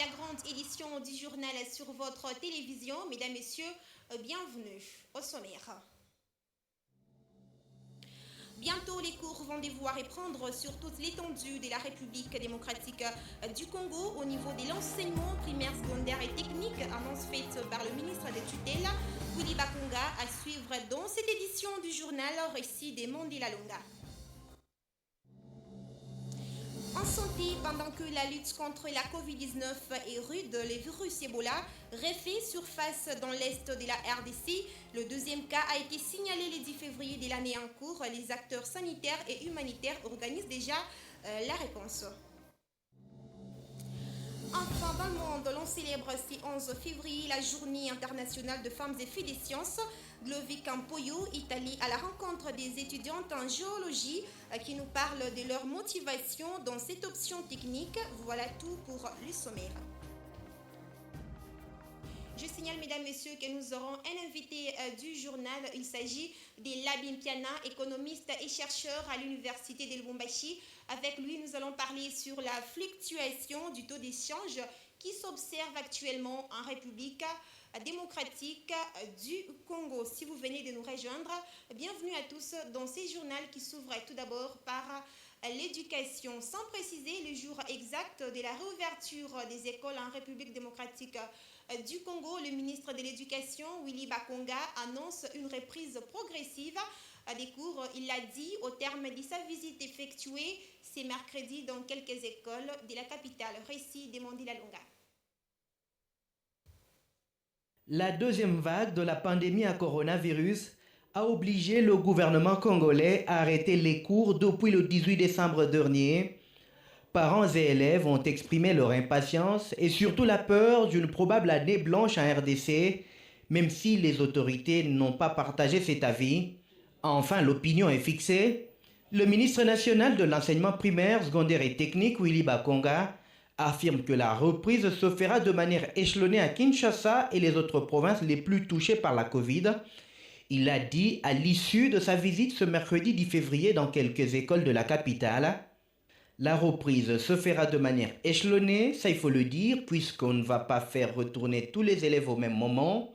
la grande édition du journal sur votre télévision. Mesdames, Messieurs, bienvenue au sommaire. Bientôt, les cours vont devoir reprendre sur toute l'étendue de la République démocratique du Congo au niveau de l'enseignement primaire, secondaire et technique, annonce faite par le ministre des Tutelles, Willy Bakonga, à suivre dans cette édition du journal Récit des Mandela Longa. En santé, pendant que la lutte contre la Covid-19 est rude, le virus Ebola refait surface dans l'est de la RDC. Le deuxième cas a été signalé le 10 février de l'année en cours. Les acteurs sanitaires et humanitaires organisent déjà la réponse. Enfin, dans le monde, l'on célèbre ce 11 février la journée internationale de femmes et filles des sciences. Glovi Campoyo est allé à la rencontre des étudiantes en géologie qui nous parlent de leur motivation dans cette option technique. Voilà tout pour le sommaire. Je signale, mesdames, messieurs, que nous aurons un invité du journal. Il s'agit de Labim Piana, économiste et chercheur à l'université de Lubumbashi. Avec lui, nous allons parler sur la fluctuation du taux d'échange qui s'observe actuellement en République démocratique du Congo. Si vous venez de nous rejoindre, bienvenue à tous dans ce journal qui s'ouvre tout d'abord par l'éducation, sans préciser le jour exact de la réouverture des écoles en République démocratique du Congo. Le ministre de l'Éducation, Willy Bakonga, annonce une reprise progressive des cours. Il l'a dit au terme de sa visite effectuée ce mercredi dans quelques écoles de la capitale. Récit des Mandela Longa. La deuxième vague de la pandémie à coronavirus a obligé le gouvernement congolais à arrêter les cours depuis le 18 décembre dernier. Parents et élèves ont exprimé leur impatience et surtout la peur d'une probable année blanche en RDC, même si les autorités n'ont pas partagé cet avis. Enfin, l'opinion est fixée. Le ministre national de l'enseignement primaire, secondaire et technique, Willy Bakonga, affirme que la reprise se fera de manière échelonnée à Kinshasa et les autres provinces les plus touchées par la Covid. Il l'a dit à l'issue de sa visite ce mercredi 10 février dans quelques écoles de la capitale. La reprise se fera de manière échelonnée, ça il faut le dire, puisqu'on ne va pas faire retourner tous les élèves au même moment.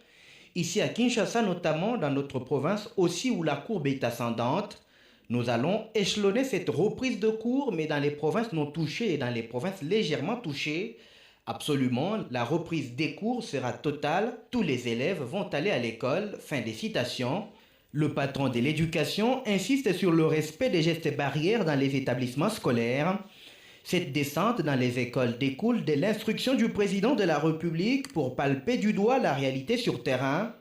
Ici à Kinshasa notamment, dans notre province aussi où la courbe est ascendante, nous allons échelonner cette reprise de cours, mais dans les provinces non touchées et dans les provinces légèrement touchées, absolument, la reprise des cours sera totale, tous les élèves vont aller à l'école, fin des citations. Le patron de l'éducation insiste sur le respect des gestes barrières dans les établissements scolaires. Cette descente dans les écoles découle de l'instruction du président de la République pour palper du doigt la réalité sur terrain.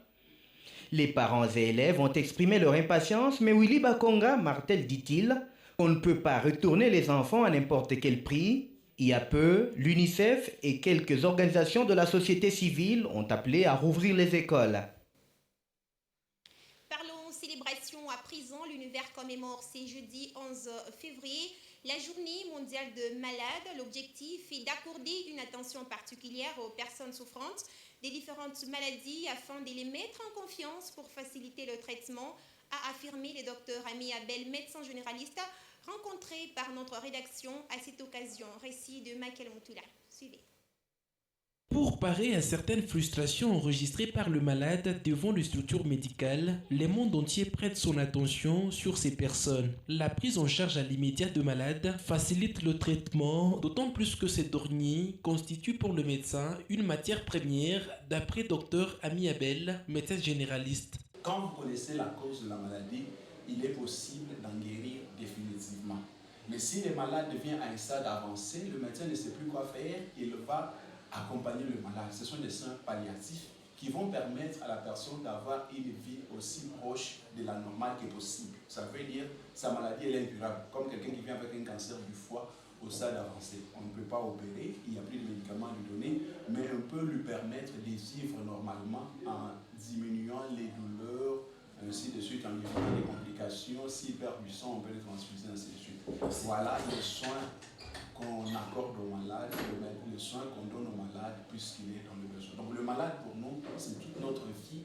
Les parents et élèves ont exprimé leur impatience, mais Willy Bakonga martèle, dit-il, on ne peut pas retourner les enfants à n'importe quel prix. Il y a peu, l'UNICEF et quelques organisations de la société civile ont appelé à rouvrir les écoles. Parlons célébration à présent. L'univers commémore ce jeudi 11 février la journée mondiale de malades. L'objectif est d'accorder une attention particulière aux personnes souffrantes des différentes maladies afin de les mettre en confiance pour faciliter le traitement, a affirmé le docteur Ami Abel, médecin généraliste, rencontré par notre rédaction à cette occasion. Récit de Michael Moutula. Suivez. Pour parer à certaines frustrations enregistrées par le malade devant les structures médicales, le monde entier prête son attention sur ces personnes. La prise en charge à l'immédiat de malades facilite le traitement, d'autant plus que ces derniers constituent pour le médecin une matière première, d'après Dr Ami Abel, médecin généraliste. Quand vous connaissez la cause de la maladie, il est possible d'en guérir définitivement. Mais si le malade devient à un stade avancé, le médecin ne sait plus quoi faire, il va accompagner le malade. Ce sont des soins palliatifs qui vont permettre à la personne d'avoir une vie aussi proche de la normale que possible. Ça veut dire sa maladie est incurable, comme quelqu'un qui vient avec un cancer du foie au stade avancé. On ne peut pas opérer, il n'y a plus de médicaments à lui donner, mais on peut lui permettre de vivre normalement en diminuant les douleurs, ainsi de suite, en évitant les complications. S'il perd du sang, on peut le transfuser, ainsi de suite. Voilà les soins qu'on accorde aux malades, les soins qu'on donne aux malades puisqu'il est dans le besoin. Donc le malade pour nous, c'est toute notre vie.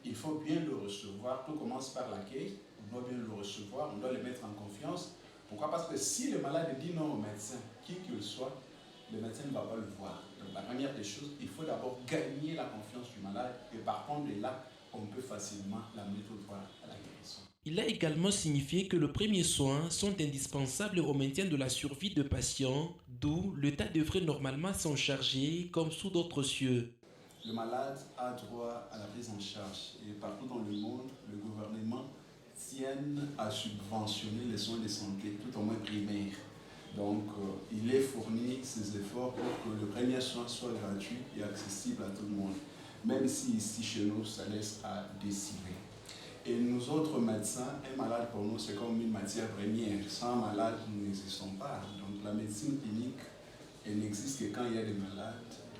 Il faut bien le recevoir. Tout commence par l'accueil. On doit bien le recevoir, on doit le mettre en confiance. Pourquoi? Parce que si le malade dit non au médecin, qui qu'il soit, le médecin ne va pas le voir. Donc la première des choses, il faut d'abord gagner la confiance du malade et par contre de là, on peut facilement l'amener tout droit à la guérison. Il a également signifié que les premiers soins sont indispensables au maintien de la survie de patients, d'où l'État devrait normalement s'en charger comme sous d'autres cieux. Le malade a droit à la prise en charge et partout dans le monde, le gouvernement tient à subventionner les soins de santé, tout au moins primaires. Donc, il est fourni ses efforts pour que le premier soin soit gratuit et accessible à tout le monde, même si ici chez nous, ça laisse à décider. Et nous autres médecins, un malade pour nous, c'est comme une matière première. Sans malade, nous n'existons pas. Donc la médecine clinique, elle n'existe que quand il y a des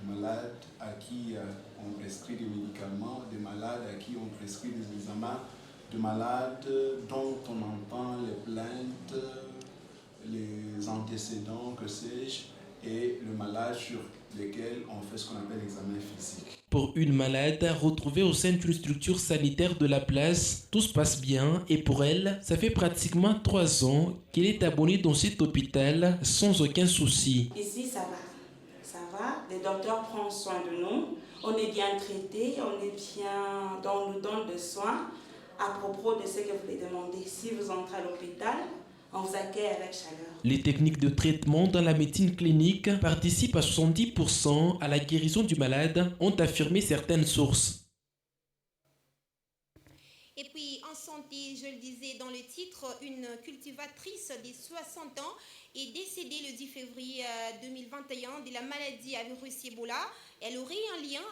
malades à qui on prescrit des médicaments, des malades à qui on prescrit des examens, des malades dont on entend les plaintes, les antécédents, que sais-je, et le malade sur lesquels on fait ce qu'on appelle l'examen physique. Pour une malade retrouvée au sein d'une structure sanitaire de la place, tout se passe bien et pour elle, ça fait pratiquement 3 ans qu'elle est abonnée dans cet hôpital sans aucun souci. Ici, ça va. Les docteurs prennent soin de nous. On est bien traités, on est bien dans le don de soins. À propos de ce que vous les demandez, si vous entrez à l'hôpital, on vous accueille avec chaleur. Les techniques de traitement dans la médecine clinique participent à 70% à la guérison du malade, ont affirmé certaines sources. Et puis en santé, je le disais dans le titre, une cultivatrice de 60 ans est décédée le 10 février 2021 de la maladie à virus Ebola. Elle aurait un lien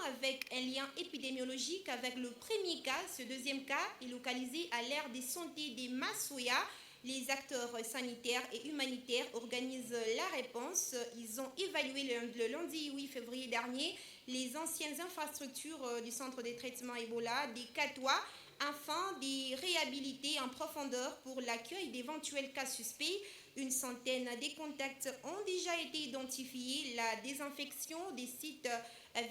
épidémiologique avec le premier cas. Ce deuxième cas est localisé à l'aire de santé des Massoya. Les acteurs sanitaires et humanitaires organisent la réponse. Ils ont évalué le lundi 8 février dernier les anciennes infrastructures du centre de traitement Ebola des Katoa afin de réhabiliter en profondeur pour l'accueil d'éventuels cas suspects. Une centaine de contacts ont déjà été identifiés. La désinfection des sites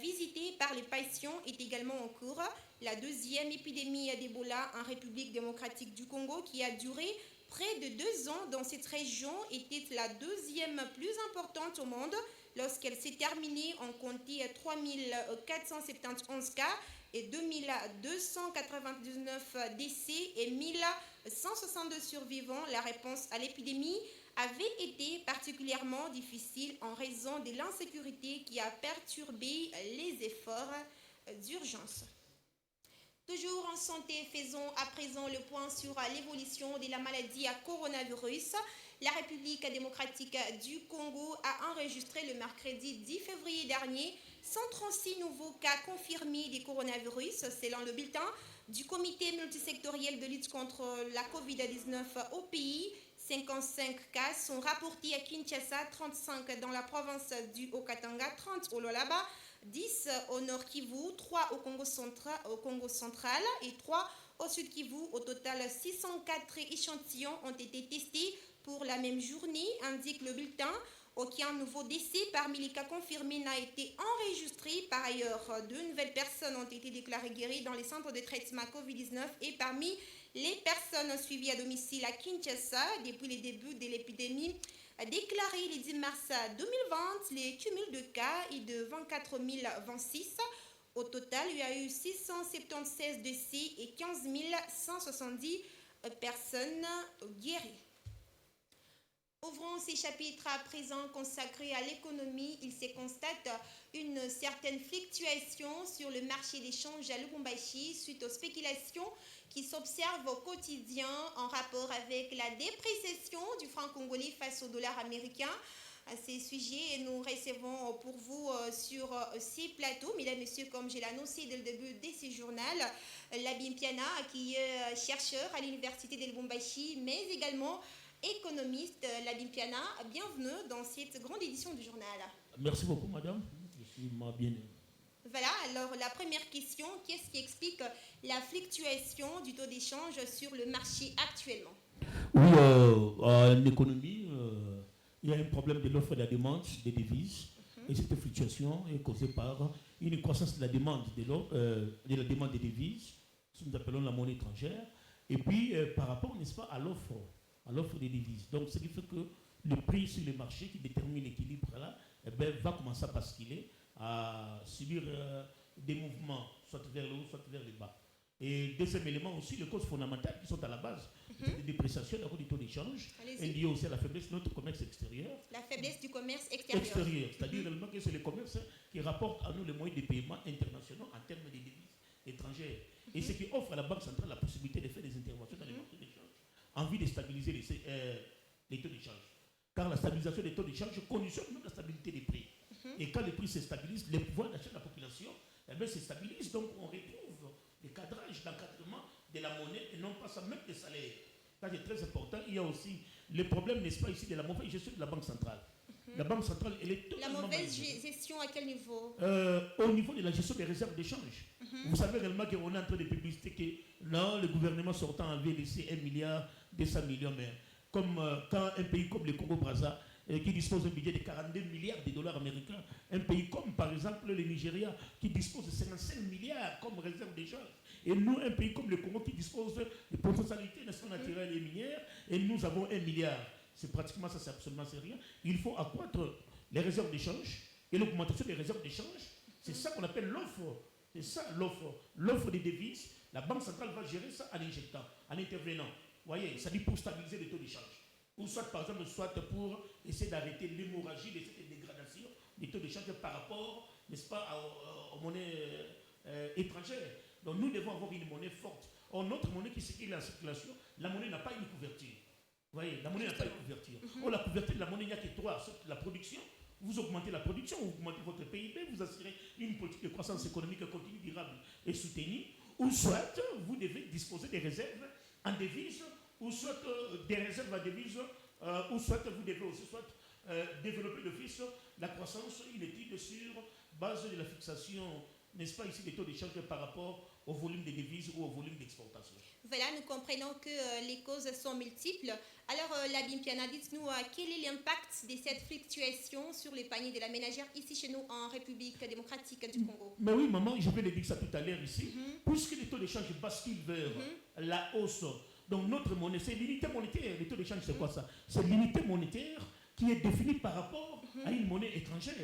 visités par les patients est également en cours. La deuxième épidémie d'Ebola en République démocratique du Congo, qui a duré près de 2 ans dans cette région, était la deuxième plus importante au monde. Lorsqu'elle s'est terminée, on comptait 3471 cas et 2299 décès et 1162 survivants. La réponse à l'épidémie avait été particulièrement difficile en raison de l'insécurité qui a perturbé les efforts d'urgence. Toujours en santé, faisons à présent le point sur l'évolution de la maladie à coronavirus. La République démocratique du Congo a enregistré le mercredi 10 février dernier 136 nouveaux cas confirmés de coronavirus, selon le bulletin du comité multisectoriel de lutte contre la COVID-19 au pays. 55 cas sont rapportés à Kinshasa, 35 dans la province du Haut-Katanga, 30 au Lualaba, 10 au Nord Kivu, 3 au Congo central et 3 au Sud Kivu. Au total, 604 échantillons ont été testés pour la même journée, indique le bulletin. Aucun nouveau décès parmi les cas confirmés n'a été enregistré. Par ailleurs, 2 nouvelles personnes ont été déclarées guéries dans les centres de traitement COVID-19 et parmi les personnes suivies à domicile à Kinshasa depuis le début de l'épidémie déclaré le 10 mars 2020, le cumul de cas est de 24 026. Au total, il y a eu 676 décès et 15 170 personnes guéries. Ouvrons ces chapitres à présent consacrés à l'économie. Il se constate une certaine fluctuation sur le marché d'échange à Lubumbashi suite aux spéculations qui s'observent au quotidien en rapport avec la dépréciation du franc congolais face au dollar américain. À ces sujets, nous recevons pour vous sur ces plateaux, mesdames et messieurs, comme je l'ai annoncé dès le début de ce journal, Labim Piana, qui est chercheur à l'université de Lubumbashi, mais également économiste. Labim Piana, bienvenue dans cette grande édition du journal. Merci beaucoup, madame. Je suis bien. Voilà, alors la première question, qu'est-ce qui explique la fluctuation du taux d'échange sur le marché actuellement? Oui, en économie, il y a un problème de l'offre et de la demande des devises. Et cette fluctuation est causée par une croissance de la demande de la demande des devises, ce que nous appelons la monnaie étrangère, et puis par rapport, n'est-ce pas, à l'offre des devises. Donc, ce qui fait que le prix sur le marché qui détermine l'équilibre là, va commencer à basculer à subir des mouvements, soit vers le haut, soit vers le bas. Et deuxième élément aussi, les causes fondamentales qui sont à la base des dépréciations du taux d'échange, est liée aussi à la faiblesse de notre commerce extérieur. La faiblesse du commerce extérieur. C'est-à-dire réellement que c'est le commerce qui rapporte à nous les moyens de paiement internationaux en termes de devises étrangères. Et ce qui offre à la Banque centrale la possibilité de faire des interventions dans les marchés d'échange en vue de stabiliser les taux d'échange. Car la stabilisation des taux d'échange conditionne même la stabilité des prix. Et quand les prix se stabilisent, les pouvoirs d'achat de la population se stabilisent. Donc on retrouve le cadrage d'encadrement de la monnaie et non pas ça même des salaires. Ça c'est très important. Il y a aussi le problème, n'est-ce pas, ici de la mauvaise gestion de la Banque centrale. La Banque centrale, elle est totalement La mauvaise gestion à quel niveau? Au niveau de la gestion des réserves d'échange. Vous savez réellement qu'on est en train de publiciter que non, le gouvernement sortant avait laissé 1 milliard 200 millions, mais comme quand un pays comme le Congo-Brazza, qui dispose d'un budget de 42 milliards de dollars américains, un pays comme par exemple le Nigeria, qui dispose de 55 milliards comme réserve d'échange, et nous, un pays comme le Congo, qui dispose de potentialités naturelles et minières, et nous avons 1 milliard. C'est pratiquement ça, c'est absolument rien. Il faut accroître les réserves d'échange et l'augmentation des réserves d'échange. C'est ça qu'on appelle l'offre. C'est ça l'offre. L'offre des devises, la Banque centrale va gérer ça en injectant, en intervenant. Vous voyez, ça dit pour stabiliser les taux d'échange. Ou soit, par exemple, soit pour essayer d'arrêter l'hémorragie de cette dégradation des taux d'échange par rapport, n'est-ce pas, aux monnaies étrangères. Donc nous devons avoir une monnaie forte. Or, notre monnaie qui circule en circulation, la monnaie n'a pas une couverture. Vous voyez, la monnaie n'a pas une couverture. Or, la couverture de la monnaie, il n'y a que trois. La production, vous augmentez la production, vous augmentez votre PIB, vous assurez une politique de croissance économique continue, durable et soutenue. Ou soit, vous devez disposer des réserves en devises, ou soit des réserves en devises, ou soit vous devez aussi développer d'office la croissance, une étude sur base de la fixation, n'est-ce pas ici, des taux d'échange par rapport au volume des devises ou au volume d'exportation. Voilà, nous comprenons que les causes sont multiples. Alors, Labim Piana, dites-nous quel est l'impact de cette fluctuation sur les paniers de la ménagère ici chez nous en République démocratique du Congo? Mais oui, maman, je vais le dire ça tout à l'heure ici. Puisque les taux d'échange basculent vers la hausse, donc notre monnaie, c'est l'unité monétaire. Les taux d'échange, c'est quoi ça? C'est l'unité monétaire qui est définie par rapport à une monnaie étrangère.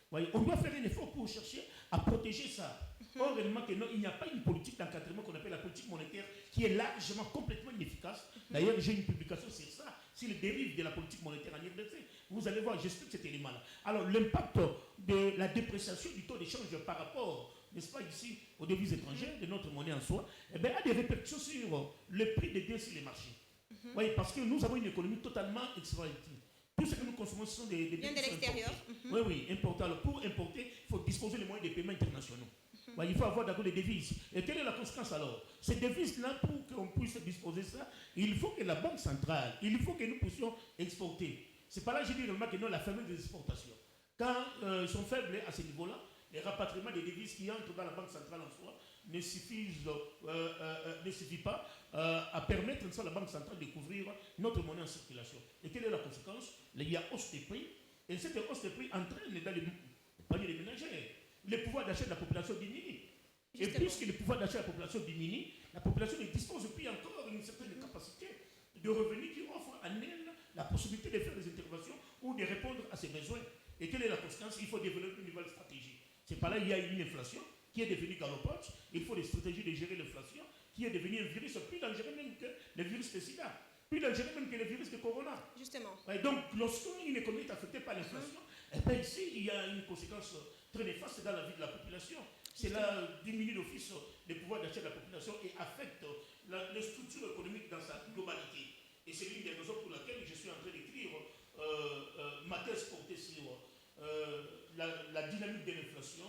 Voyez, on doit faire un effort pour chercher à protéger ça. Or, réellement, il n'y a pas une politique d'encadrement qu'on appelle la politique monétaire qui est largement, complètement inefficace. D'ailleurs, j'ai une publication sur ça, sur les dérives de la politique monétaire en RDC. Vous allez voir, j'explique cet élément-là. Alors, l'impact de la dépréciation du taux d'échange par rapport, n'est-ce pas, ici, aux devises étrangères, de notre monnaie en soi, a des répercussions sur le prix des biens sur les marchés. Voyez, parce que nous avons une économie totalement extravertie. Tout ce que nous consommons, ce sont des biens de l'extérieur. Oui, important. Alors, pour importer, il faut disposer des moyens de paiement internationaux. Il faut avoir d'abord des devises. Et quelle est la conséquence alors? Ces devises-là, pour qu'on puisse disposer ça, il faut que la Banque centrale, il faut que nous puissions exporter. C'est pas là que je dis vraiment que nous, la faiblesse des exportations. Quand ils sont faibles à ce niveau-là, les rapatriements des devises qui entrent dans la Banque centrale en soi ne suffit pas à permettre à la Banque centrale de couvrir notre monnaie en circulation. Et quelle est la conséquence? Il y a hausse des prix, et cette hausse des prix entraîne dans les paniers des ménagères. Le pouvoir d'achat de la population diminue. Et puisque le pouvoir d'achat de la population diminue, la population ne dispose plus encore d'une certaine capacité de revenus qui offre à elle la possibilité de faire des interventions ou de répondre à ses besoins. Et quelle est la conséquence? Il faut développer une nouvelle stratégie. C'est par là qu'il y a une inflation qui est devenue galopante. Il faut des stratégies de gérer l'inflation qui est devenue un virus plus dangereux même que le virus de sida, plus dangereux même que le virus de corona. Justement. Et donc, lorsqu'une économie est affectée par l'inflation, ici, il y a une conséquence très néfaste dans la vie de la population. Cela diminue l'office des pouvoirs d'achat de la population et affecte les structures économiques dans sa globalité. Et c'est l'une des raisons pour laquelle je suis en train d'écrire ma thèse portée sur la dynamique de l'inflation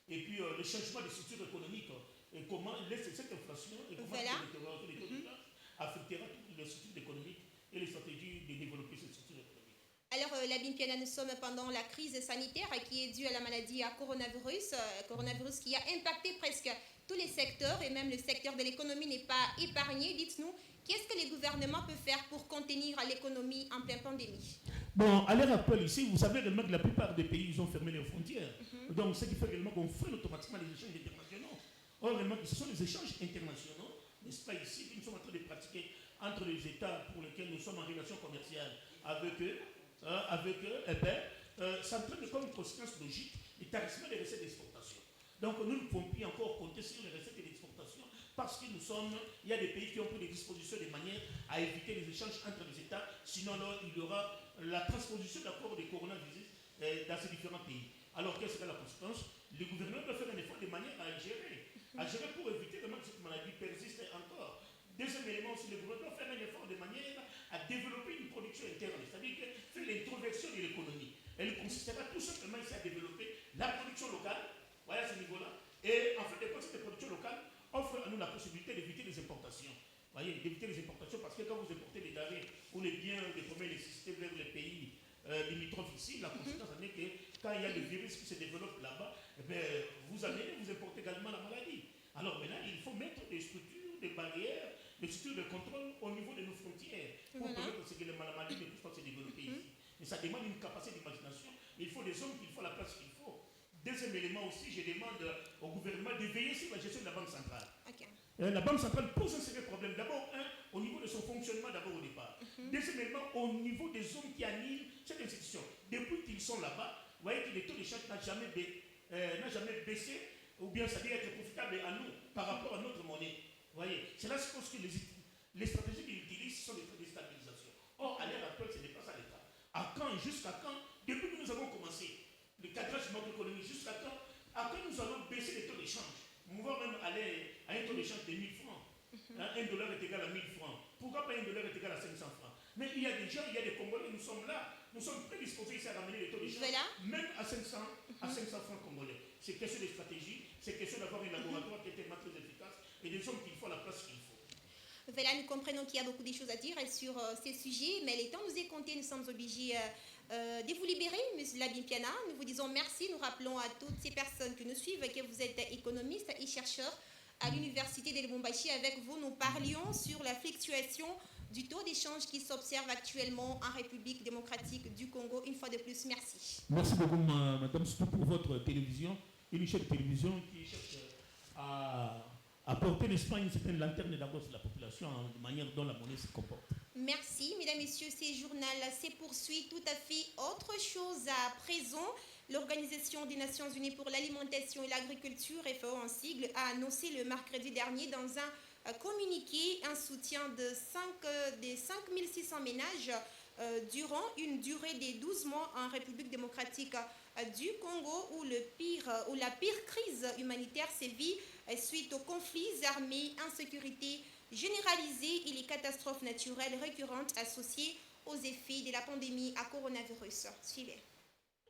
et puis le changement des structures économiques et comment cette inflation et comment les taux d'échange affectera toutes les structures économiques et les stratégies de développer ces structures économiques. Alors, Labim Piana, nous sommes pendant la crise sanitaire qui est due à la maladie à coronavirus, coronavirus qui a impacté presque tous les secteurs et même le secteur de l'économie n'est pas épargné. Dites-nous, qu'est-ce que les gouvernements peuvent faire pour contenir l'économie en pleine pandémie? Bon, à l'heure actuelle ici, vous savez réellement que la plupart des pays ils ont fermé leurs frontières. Donc, ce qui fait réellement qu'on freine automatiquement les échanges internationaux. Or, réellement, ce sont les échanges internationaux, n'est-ce pas ici, que nous sommes en train de pratiquer entre les États pour lesquels nous sommes en relation commerciale avec eux, ça entraîne comme conséquence logique le tarissement des recettes d'exportation. Donc nous ne pouvons plus encore compter sur les recettes d'exportation parce que il y a des pays qui ont pris des dispositions de manière à éviter les échanges entre les États, sinon là, il y aura la transposition de l'accord de coronavirus dans ces différents pays. Alors quelle sera la conséquence? Le gouvernement doit faire un effort de manière à gérer pour éviter vraiment que cette maladie persiste encore. Deuxième élément aussi, le gouvernement doit faire un effort de manière à développer une production interne, c'est-à-dire faire l'introversion de l'économie. Elle consistera tout simplement ici à développer la production locale, voilà à ce niveau-là, et en fait, cette production locale offre à nous la possibilité d'éviter les importations. Voyez, d'éviter les importations parce que quand vous importez des denrées ou les biens, les premiers nécessités vers les pays limitrophes ici, la conséquence en est que quand il y a le virus qui se développe là-bas, vous importez également la maladie. Alors maintenant, il faut mettre des structures, des barrières, des structures de contrôle au niveau de nos frontières pour permettre que la maladie ne puisse pas se développer ici. Mais ça demande une capacité d'imagination. Il faut des hommes, il faut la place qu'il faut. Deuxième élément aussi, je demande au gouvernement de veiller sur la gestion de la Banque centrale. Okay. La Banque centrale pose un sérieux problème. D'abord, au niveau de son fonctionnement d'abord au départ. Deuxième élément, au niveau des hommes qui animent cette institution. Depuis qu'ils sont là-bas, vous voyez que le taux de change n'a jamais baissé, ou bien ça doit être profitable à nous par rapport à notre monnaie. Vous voyez, c'est là suppose que les stratégies qu'ils utilisent sont des stratégies de stabilisation. Or, à l'heure actuelle, ce n'est pas ça l'État. À quand, jusqu'à quand, depuis que nous avons commencé le cadrage macroéconomique, jusqu'à quand, nous allons baisser les taux d'échange. On va même aller à un taux d'échange de 1000 francs. $1 est égal à 1000 francs. Pourquoi pas $1 est égal à 500 francs? Mais il y a des gens, il y a des Congolais, nous sommes là. Nous sommes prédisposés ici à ramener les taux d'échange, même à 500 francs congolais. C'est question de stratégie, c'est question d'avoir un laboratoire qui est tellement très efficace et des hommes qu'il faut à la place qu'il faut. Voilà, nous comprenons qu'il y a beaucoup de choses à dire sur ces sujets, mais le temps nous est compté, nous sommes obligés de vous libérer, M. Labim Piana. Nous vous disons merci, nous rappelons à toutes ces personnes qui nous suivent que vous êtes économiste et chercheur à l'Université de Lubumbashi. Avec vous, nous parlions sur la fluctuation du taux d'échange qui s'observe actuellement en République démocratique du Congo. Une fois de plus, merci. Merci beaucoup, madame, surtout pour votre télévision, une chaîne de télévision qui cherche à apporter, n'est-ce pas, une certaine lanterne d'abord sur la population, de manière dont la monnaie se comporte. Merci, mesdames, messieurs, ces journal se poursuit tout à fait autre chose à présent. L'Organisation des Nations Unies pour l'alimentation et l'agriculture, FAO en sigle, a annoncé le mercredi dernier dans un communiqué un soutien de 5600 ménages durant une durée de 12 mois en République démocratique du Congo où la pire crise humanitaire sévit suite aux conflits armés, insécurité généralisée et les catastrophes naturelles récurrentes associées aux effets de la pandémie à coronavirus. Suivez.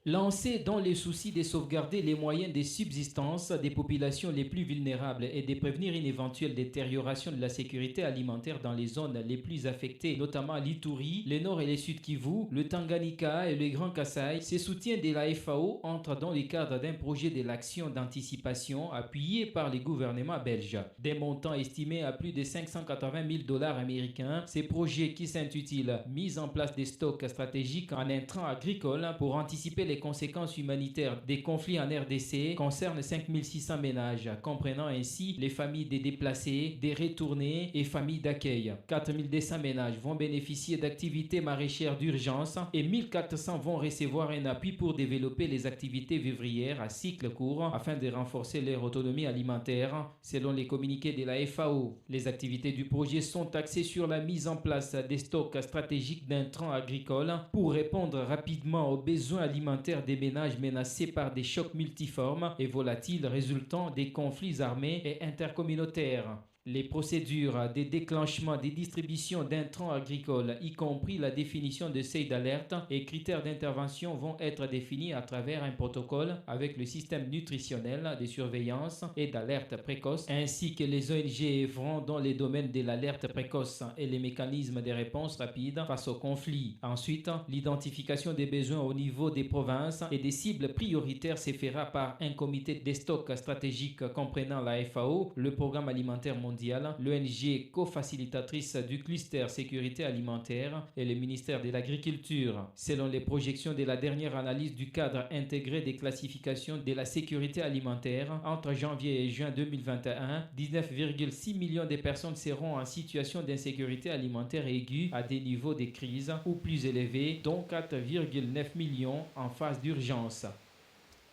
Lancé dans les soucis de sauvegarder les moyens de subsistance des populations les plus vulnérables et de prévenir une éventuelle détérioration de la sécurité alimentaire dans les zones les plus affectées, notamment l'Ituri, le Nord et le Sud Kivu, le Tanganyika et le Grand Kasaï, ces soutiens de la FAO entrent dans le cadre d'un projet de l'action d'anticipation appuyé par les gouvernements belges. Des montants estimés à plus de $580 000 américains, ces projets qui s'intitulent « Mise en place des stocks stratégiques en intrants agricoles pour anticiper les conséquences humanitaires des conflits en RDC concernent 5600 ménages, comprenant ainsi les familles des déplacés, des retournés et familles d'accueil. 4200 ménages vont bénéficier d'activités maraîchères d'urgence et 1400 vont recevoir un appui pour développer les activités vivrières à cycle court afin de renforcer leur autonomie alimentaire, selon les communiqués de la FAO. Les activités du projet sont axées sur la mise en place des stocks stratégiques d'intrants agricoles pour répondre rapidement aux besoins alimentaires des ménages menacés par des chocs multiformes et volatiles résultant des conflits armés et intercommunautaires. Les procédures des déclenchements des distributions d'intrants agricoles, y compris la définition de seuils d'alerte et critères d'intervention, vont être définis à travers un protocole avec le système nutritionnel de surveillance et d'alerte précoce, ainsi que les ONG œuvrant dans les domaines de l'alerte précoce et les mécanismes de réponse rapide face aux conflits. Ensuite, l'identification des besoins au niveau des provinces et des cibles prioritaires se fera par un comité des stocks stratégiques comprenant la FAO, le Programme alimentaire mondial, l'ONG co-facilitatrice du cluster sécurité alimentaire et le ministère de l'Agriculture. Selon les projections de la dernière analyse du cadre intégré des classifications de la sécurité alimentaire, entre janvier et juin 2021, 19,6 millions de personnes seront en situation d'insécurité alimentaire aiguë à des niveaux de crise ou plus élevés, dont 4,9 millions en phase d'urgence.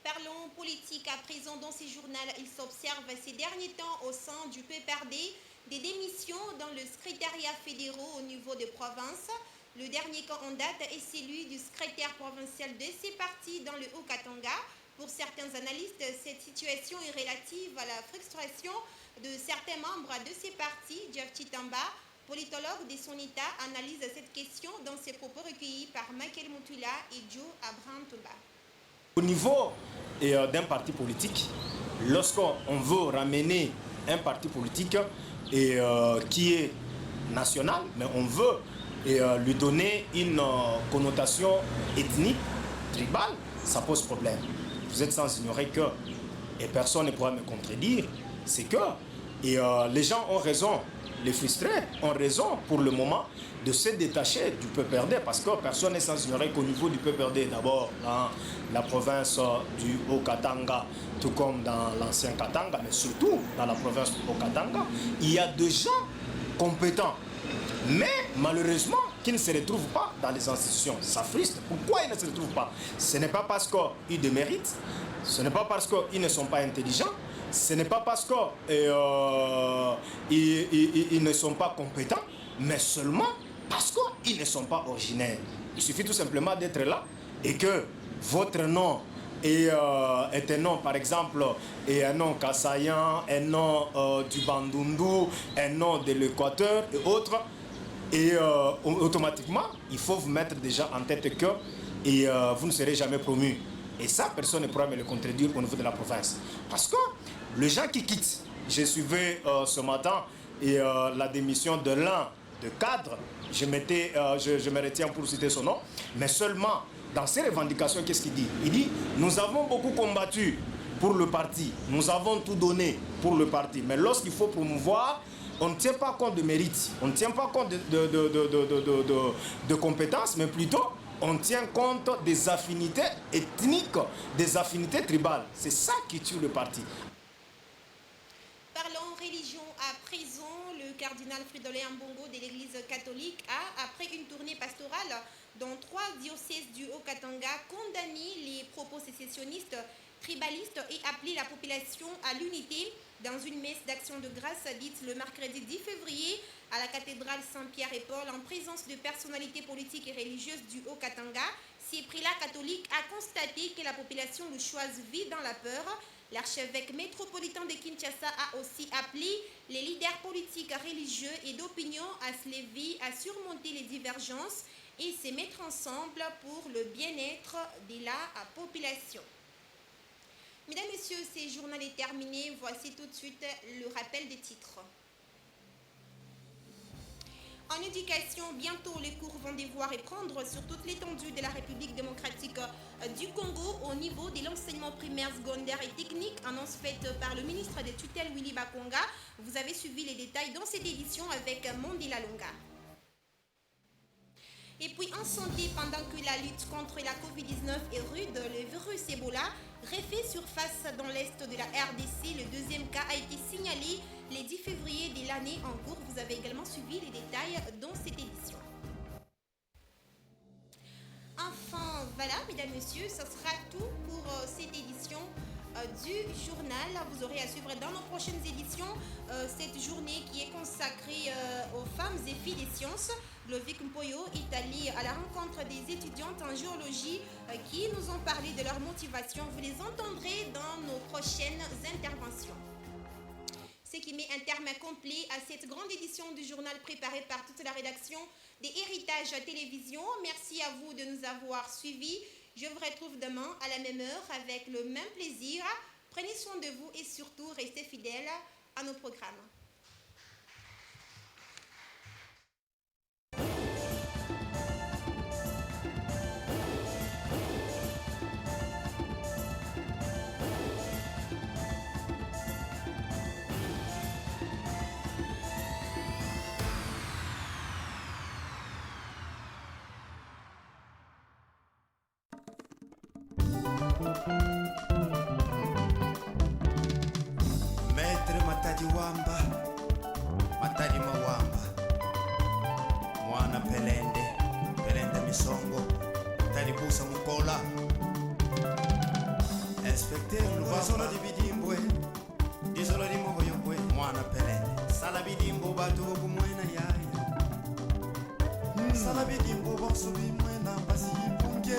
Parlons politique à présent dans ce journal, il s'observe ces derniers temps au sein du PPRD des démissions dans le secrétariat fédéral au niveau des provinces. Le dernier cas en date est celui du secrétaire provincial de ces partis dans le Haut-Katanga. Pour certains analystes, cette situation est relative à la frustration de certains membres de ces partis. Jeff Chitamba, politologue de son état, analyse cette question dans ses propos recueillis par Michael Mutula et Joe Abraham Tumba. Au niveau d'un parti politique, lorsqu'on veut ramener un parti politique qui est national, mais on veut lui donner une connotation ethnique, tribale, ça pose problème. Vous êtes sans ignorer que, et personne ne pourra me contredire, c'est que les gens ont raison, les frustrés ont raison pour le moment de se détacher du PPRD, parce que personne n'est sans ignorer qu'au niveau du PPRD, d'abord dans la province du Haut-Katanga, tout comme dans l'ancien Katanga, mais surtout dans la province du Haut-Katanga, il y a des gens compétents, mais malheureusement qui ne se retrouvent pas dans les institutions. Ça frustre. Pourquoi ils ne se retrouvent pas? Ce n'est pas parce qu'ils déméritent, ce n'est pas parce qu'ils ne sont pas intelligents, ce n'est pas parce qu'ils ne sont pas compétents, mais seulement parce qu'ils ne sont pas originaires. Il suffit tout simplement d'être là et que votre nom est un nom, par exemple, et un nom kassaïen, un nom du Bandundu, un nom de l'Équateur et autres. Et automatiquement, il faut vous mettre déjà en tête que vous ne serez jamais promu. Et ça, personne ne pourra me le contredire au niveau de la province. Parce que les gens qui quittent, j'ai suivi ce matin la démission de l'un de cadre, je me retiens pour citer son nom, mais seulement dans ses revendications, qu'est-ce qu'il dit? Il dit, nous avons beaucoup combattu pour le parti, nous avons tout donné pour le parti, mais lorsqu'il faut promouvoir, on ne tient pas compte de mérite, on ne tient pas compte de compétences, mais plutôt on tient compte des affinités ethniques, des affinités tribales. C'est ça qui tue le parti. Parlons religion à présent. Le cardinal Fridolin Ambongo de l'Église catholique a, après une tournée pastorale dans 3 diocèses du Haut-Katanga, condamné les propos sécessionnistes, tribalistes et appelé la population à l'unité dans une messe d'action de grâce dite le mercredi 10 février à la cathédrale Saint-Pierre et Paul en présence de personnalités politiques et religieuses du Haut-Katanga. Ces prélats catholiques a constaté que la population louchoise vit dans la peur. L'archevêque métropolitain de Kinshasa a aussi appelé les leaders politiques, religieux et d'opinion à se lever, à surmonter les divergences et se mettre ensemble pour le bien-être de la population. Mesdames, Messieurs, ce journal est terminé. Voici tout de suite le rappel des titres. En éducation, bientôt les cours vont devoir reprendre sur toute l'étendue de la République démocratique du Congo au niveau de l'enseignement primaire, secondaire et technique, annonce faite par le ministre des tutelles Willy Bakonga. Vous avez suivi les détails dans cette édition avec Mandela Longa. Et puis en santé, pendant que la lutte contre la Covid-19 est rude, le virus Ebola refait surface dans l'est de la RDC. Le deuxième cas a été signalé le 10 février de l'année en cours. Vous avez également suivi les détails dans cette édition. Enfin, voilà, mesdames, messieurs, ce sera tout pour cette édition du journal. Vous aurez à suivre dans nos prochaines éditions cette journée qui est consacrée aux femmes et filles des sciences. Glovic Mpoyo est allé à la rencontre des étudiantes en géologie qui nous ont parlé de leur motivation. Vous les entendrez dans nos prochaines interventions. Ce qui met un terme complet à cette grande édition du journal préparée par toute la rédaction des Héritages Télévision. Merci à vous de nous avoir suivis. Je vous retrouve demain à la même heure avec le même plaisir. Prenez soin de vous et surtout restez fidèles à nos programmes. Maître Matadi Wamba, Matadi Mawamba, Mwana Pelende Misongo, Matadi Busa Mukola, inspecteur luvasolo dibidimbwe dizolo limohoyokwe mwana pelele salabidimbo batu kumwena yaya salabidimbo boso bimwena basi punge